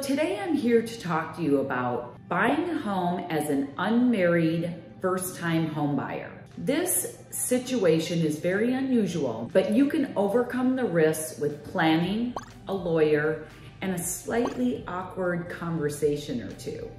Today I'm here to talk to you about buying a home as an unmarried first-time home buyer. This situation is very unusual, but you can overcome the risks with planning, a lawyer, and a slightly awkward conversation or two.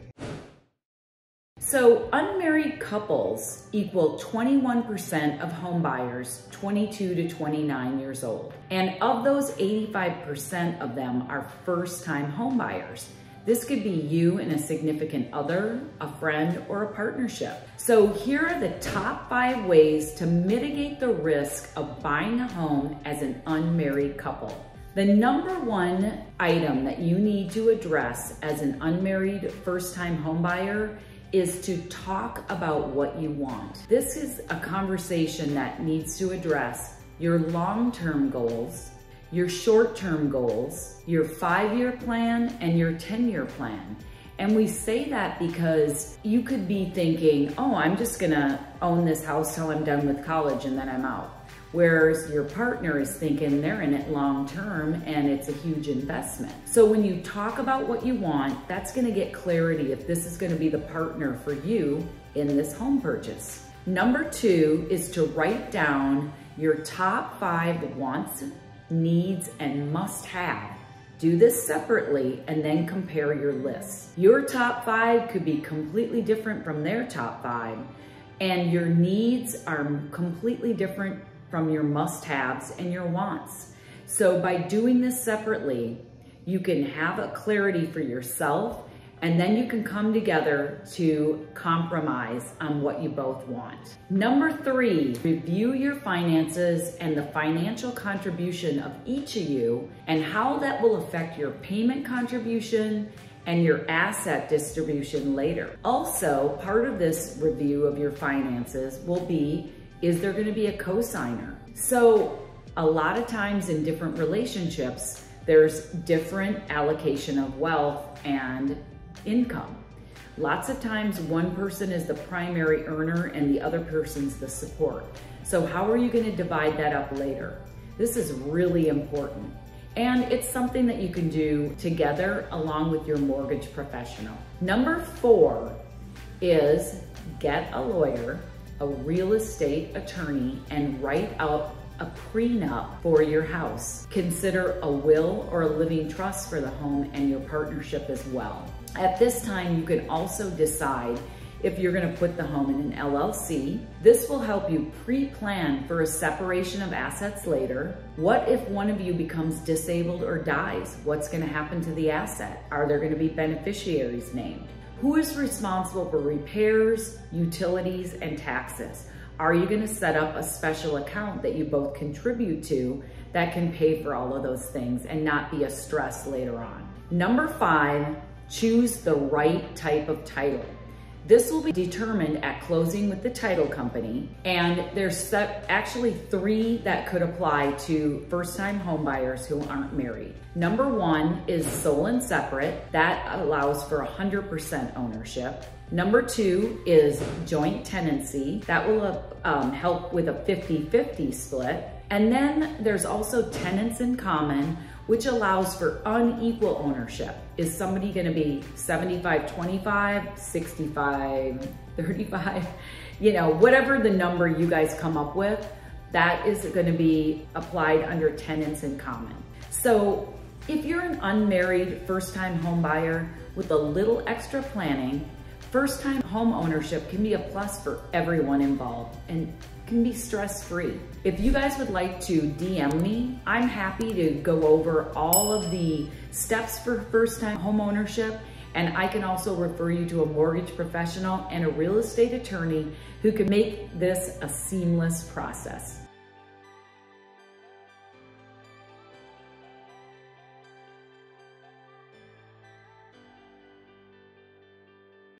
So unmarried couples equal 21% of home buyers 22 to 29 years old. And of those, 85% of them are first-time home buyers. This could be you and a significant other, a friend, or a partnership. So here are the top 5 ways to mitigate the risk of buying a home as an unmarried couple. The number 1 item that you need to address as an unmarried first-time home buyer is to talk about what you want. This is a conversation that needs to address your long-term goals, your short-term goals, your 5-year plan, and your 10-year plan. And we say that because you could be thinking, oh, I'm just gonna own this house till I'm done with college and then I'm out. Whereas your partner is thinking they're in it long term and it's a huge investment. So when you talk about what you want, that's gonna get clarity if this is gonna be the partner for you in this home purchase. Number 2 is to write down your top 5 wants, needs, and must-have. Do this separately and then compare your lists. Your top 5 could be completely different from their top 5, and your needs are completely different from your must-haves and your wants. So by doing this separately, you can have a clarity for yourself, and then you can come together to compromise on what you both want. Number 3, review your finances and the financial contribution of each of you and how that will affect your payment contribution and your asset distribution later. Also, part of this review of your finances will be, is there going to be a cosigner? So a lot of times in different relationships, there's different allocation of wealth and income. Lots of times one person is the primary earner and the other person's the support. So how are you going to divide that up later? This is really important. And it's something that you can do together along with your mortgage professional. Number 4 is get a lawyer, a real estate attorney, and write out a prenup for your house. Consider a will or a living trust for the home and your partnership as well. At this time, you can also decide if you're gonna put the home in an LLC. This will help you pre-plan for a separation of assets later. What if one of you becomes disabled or dies? What's gonna happen to the asset? Are there gonna be beneficiaries named? Who is responsible for repairs, utilities, and taxes? Are you gonna set up a special account that you both contribute to that can pay for all of those things and not be a stress later on? Number 5, choose the right type of title. This will be determined at closing with the title company, and there's actually 3 that could apply to first-time homebuyers who aren't married. Number 1 is sole and separate. That allows for 100% ownership. Number 2 is joint tenancy. That will help with a 50-50 split. And then there's also tenants in common, which allows for unequal ownership. Is somebody gonna be 75-25, 65-35? You know, whatever the number you guys come up with, that is gonna be applied under tenants in common. So if you're an unmarried first-time home buyer with a little extra planning, first-time home ownership can be a plus for everyone involved and can be stress-free. If you guys would like to DM me, I'm happy to go over all of the steps for first-time home ownership, and I can also refer you to a mortgage professional and a real estate attorney who can make this a seamless process.